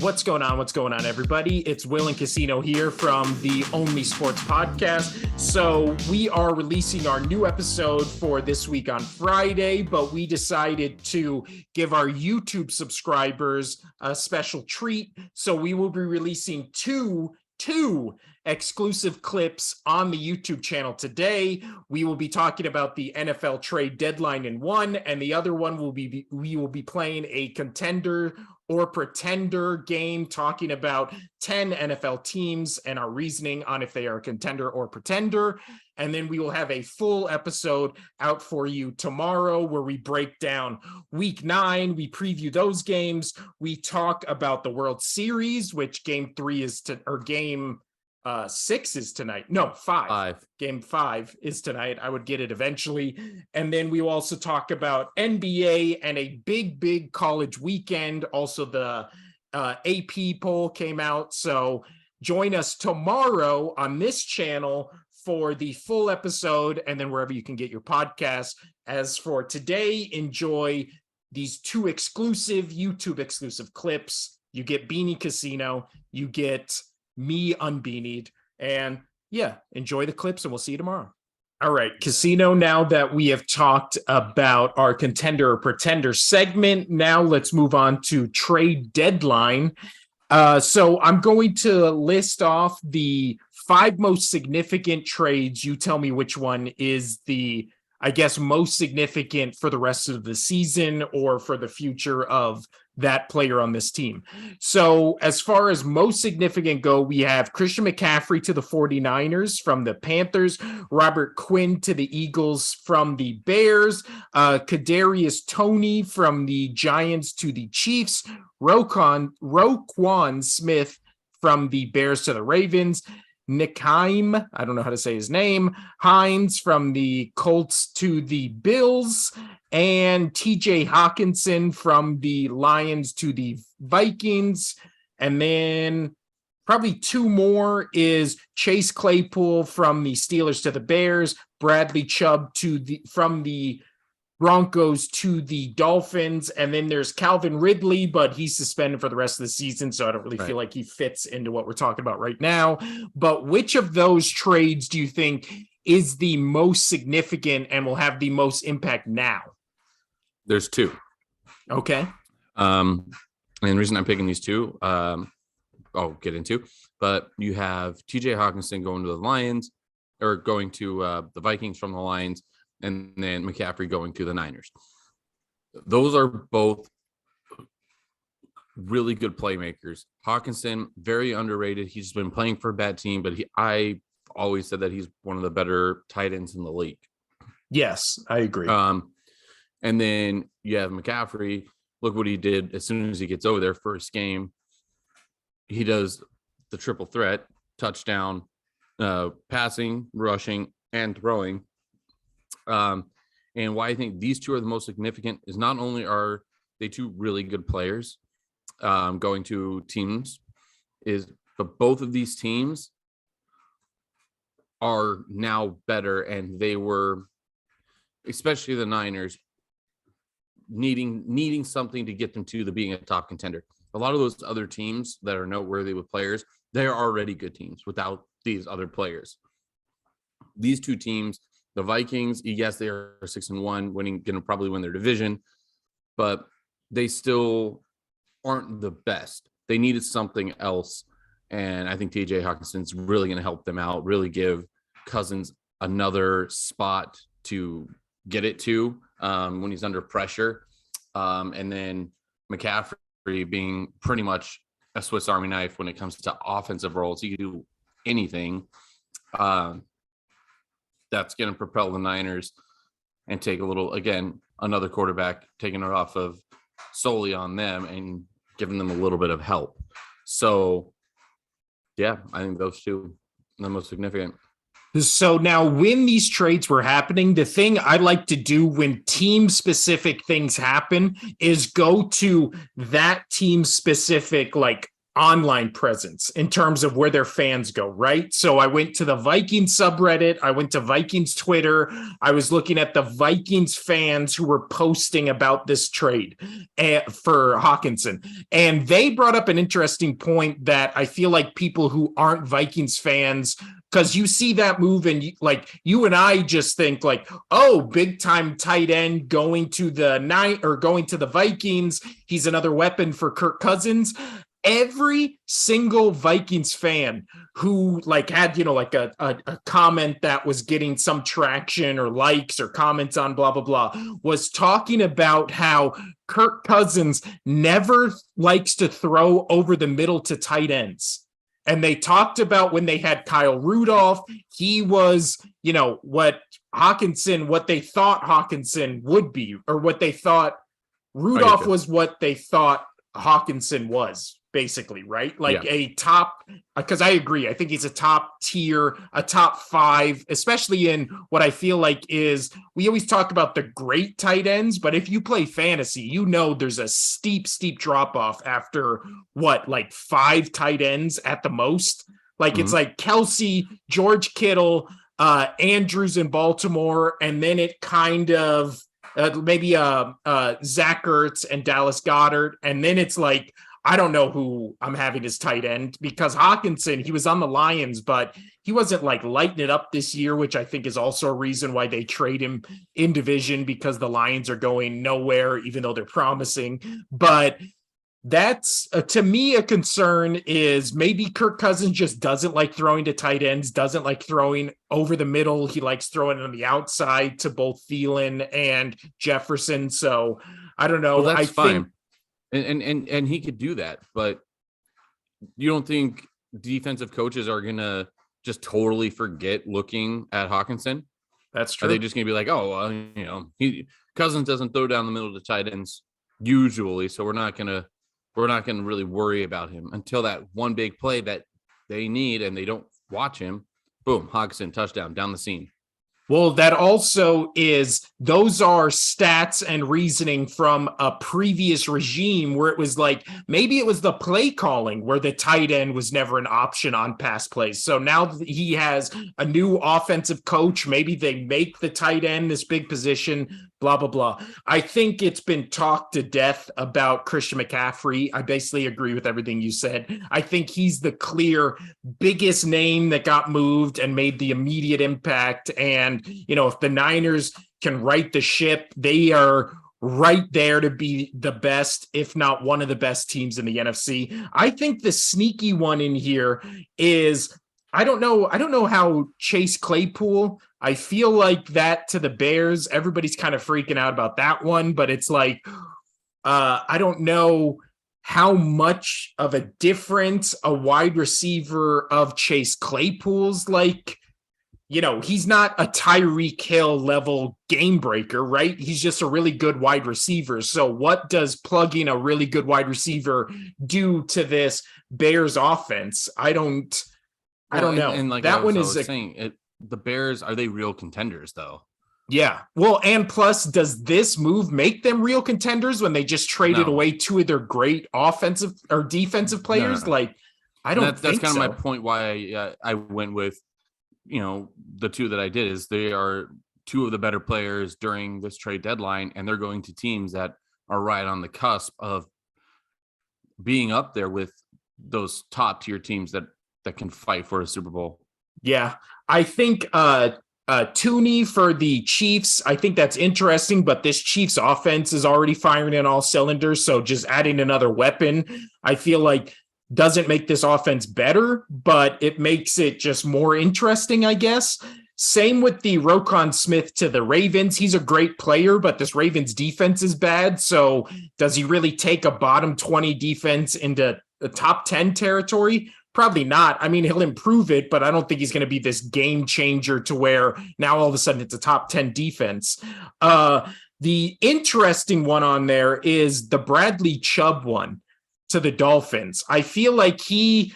What's going on? What's going on, everybody? It's Will and Casino here from the Only Sports Podcast. So we are releasing our new episode for this week on Friday, but we decided to give our YouTube subscribers a special treat. So we will be releasing two exclusive clips on the YouTube channel today. We will be talking about the NFL trade deadline in one, and the other one we will be playing a contender or pretender game, talking about 10 NFL teams and our reasoning on if they are a contender or pretender. And then we will have a full episode out for you tomorrow where we break down week 9. We preview those games. We talk about the World Series, which game 6 is tonight. No, 5. Game 5 is tonight. I would get it eventually. And then we will also talk about NBA and a big college weekend. Also, the AP poll came out. So join us tomorrow on this channel for the full episode, and then wherever you can get your podcasts. As for today, enjoy these 2 exclusive YouTube exclusive clips. You get Beanie Casino, you get me unbeanied, and yeah, enjoy the clips, and we'll see you tomorrow. All right, Casino, now that we have talked about our contender or pretender segment, now let's move on to trade deadline. So I'm going to list off the 5 most significant trades. You tell me which one is the, I guess, most significant for the rest of the season or for the future of that player on this team. So as far as most significant go, we have Christian McCaffrey to the 49ers from the Panthers, Robert Quinn to the Eagles from the Bears, Kadarius Toney from the Giants to the Chiefs, Roquan Smith from the Bears to the Ravens, N'Keim, I don't know how to say his name, Hines from the Colts to the Bills, and TJ Hawkinson from the Lions to the Vikings. And then probably 2 more is Chase Claypool from the Steelers to the Bears, Bradley Chubb from the Broncos to the Dolphins, and then there's Calvin Ridley, but he's suspended for the rest of the season, so I don't really feel like he fits into what we're talking about right now. But which of those trades do you think is the most significant and will have the most impact now? There's 2. Okay. And the reason I'm picking these 2, I'll get into, but you have TJ Hawkinson going to the Lions, or going to the Vikings from the Lions, and then McCaffrey going to the Niners. Those are both really good playmakers. Hawkinson, very underrated. He's been playing for a bad team, but I always said that he's one of the better tight ends in the league. Yes, I agree. And then you have McCaffrey. Look what he did as soon as he gets over there. First game, he does the triple threat: touchdown, passing, rushing, and throwing. And why I think these 2 are the most significant is not only are they 2 really good players going to teams, but both of these teams are now better, and they were, especially the Niners, needing something to get them to being a top contender. A lot of those other teams that are noteworthy with players, they're already good teams without these other players. These 2 teams, the Vikings, yes, they are 6-1, going to probably win their division, but they still aren't the best. They needed something else, and I think TJ Hawkinson's really going to help them out, really give Cousins another spot to get it to when he's under pressure. And then McCaffrey being pretty much a Swiss Army knife when it comes to offensive roles. He can do anything. That's going to propel the Niners and take another quarterback, taking it off of solely on them and giving them a little bit of help. So, yeah, I think those 2 are the most significant. So now when these trades were happening, the thing I like to do when team-specific things happen is go to that team-specific, like, online presence in terms of where their fans go, right? So I went to the Vikings subreddit, I went to Vikings Twitter, I was looking at the Vikings fans who were posting about this trade for Hawkinson. And they brought up an interesting point that I feel like people who aren't Vikings fans, because you see that move and you and I just think like, oh, big time tight end going to the Vikings. He's another weapon for Kirk Cousins. Every single Vikings fan who had, a comment that was getting some traction or likes or comments on blah, blah, blah, was talking about how Kirk Cousins never likes to throw over the middle to tight ends. And they talked about when they had Kyle Rudolph, he was, what they thought Hawkinson would be, or what they thought Rudolph was what they thought Hawkinson was. Basically, right? A top, because I agree. I think he's a top tier, a top 5, especially in what I feel like is, we always talk about the great tight ends, but if you play fantasy, there's a steep drop off after 5 tight ends at the most. It's like Kelsey, George Kittle, Andrews in Baltimore, and then it kind of maybe Zach Ertz and Dallas Goedert, and then it's like, I don't know who I'm having as tight end, because Hawkinson, he was on the Lions, but he wasn't lighting it up this year, which I think is also a reason why they trade him in division, because the Lions are going nowhere, even though they're promising. But that's to me a concern, is maybe Kirk Cousins just doesn't like throwing to tight ends, doesn't like throwing over the middle. He likes throwing on the outside to both Thielen and Jefferson. So I don't know. Well, that's fine. And he could do that, but you don't think defensive coaches are gonna just totally forget looking at Hawkinson? That's true. Are they just gonna be like, Cousins doesn't throw down the middle to tight ends usually, so we're not gonna really worry about him until that one big play that they need and they don't watch him. Boom, Hawkinson touchdown down the seam. Well, that also those are stats and reasoning from a previous regime where it was maybe it was the play calling where the tight end was never an option on pass plays. So now he has a new offensive coach. Maybe they make the tight end this big position, blah, blah, blah. I think it's been talked to death about Christian McCaffrey. I basically agree with everything you said. I think he's the clear biggest name that got moved and made the immediate impact. And, if the Niners can right the ship, they are right there to be the best, if not one of the best teams in the NFC. I think the sneaky one in here is, I don't know how Chase Claypool, I feel like that to the Bears, everybody's kind of freaking out about that one, but it's I don't know how much of a difference a wide receiver of Chase Claypool's he's not a Tyreek Hill level game breaker, right? He's just a really good wide receiver. So what does plugging a really good wide receiver do to this Bears offense? I don't know. And that one is the Bears, are they real contenders though? Yeah. Well, and plus, does this move make them real contenders when they just traded away 2 of their great offensive or defensive players? No. I don't that's kind of my point why I went with, the 2 that I did, is they are 2 of the better players during this trade deadline, and they're going to teams that are right on the cusp of being up there with those top tier teams that can fight for a Super Bowl. Yeah. I think Tooney for the Chiefs, I think that's interesting, but this Chiefs offense is already firing in all cylinders. So just adding another weapon, I feel like doesn't make this offense better, but it makes it just more interesting, I guess. Same with the Roquan Smith to the Ravens. He's a great player, but this Ravens defense is bad. So does he really take a bottom 20 defense into the top 10 territory? Probably not. I mean, he'll improve it, but I don't think he's going to be this game changer to where now all of a sudden it's a top 10 defense. The interesting one on there is the Bradley Chubb one to the Dolphins. I feel like he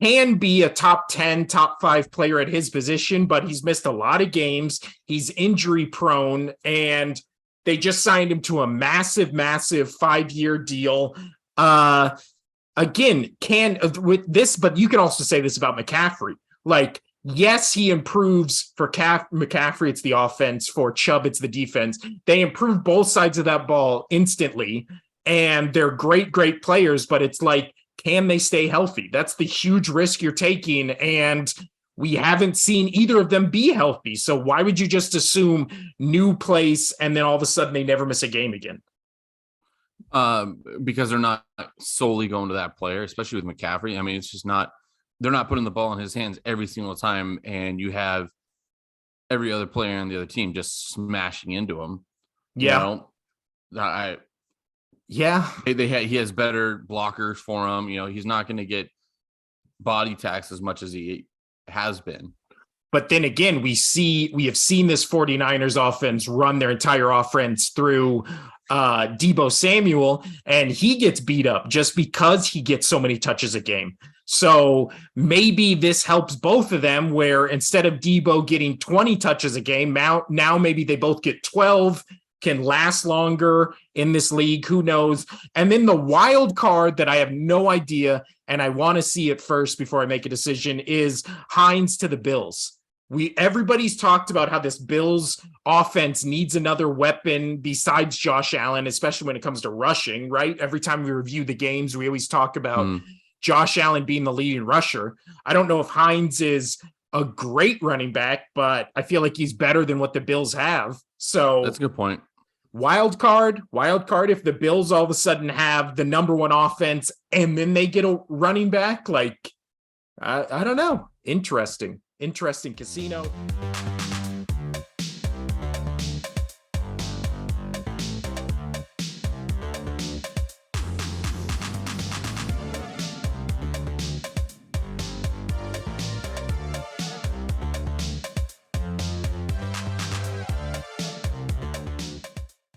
can be a top 10, top 5 player at his position, but he's missed a lot of games. He's injury prone, and they just signed him to a massive 5-year deal. again, with this, but you can also say this about McCaffrey. Like, yes, he improves for McCaffrey. It's the offense. For Chubb, it's the defense. They improve both sides of that ball instantly, and they're great, great players. But it's like, can they stay healthy? That's the huge risk you're taking, and we haven't seen either of them be healthy. So why would you just assume new place and then all of a sudden they never miss a game again? Because they're not solely going to that player, especially with McCaffrey. I mean, it's just not, they're not putting the ball in his hands every single time, and you have every other player on the other team just smashing into him. Yeah. He has better blockers for him. He's not going to get body taxed as much as he has been. But then again, we have seen this 49ers offense run their entire offense through Deebo Samuel, and he gets beat up just because he gets so many touches a game. So maybe this helps both of them, where instead of Deebo getting 20 touches a game, now maybe they both get 12, can last longer in this league. Who knows? And then the wild card that I have no idea, and I want to see it first before I make a decision, is Hines to the Bills. Everybody's talked about how this Bills offense needs another weapon besides Josh Allen, especially when it comes to rushing, right? Every time we review the games, we always talk about Josh Allen being the leading rusher. I don't know if Hines is a great running back, but I feel like he's better than what the Bills have. So that's a good point. Wild card, if the Bills all of a sudden have the number one offense and then they get a running back, like, I don't know. Interesting casino.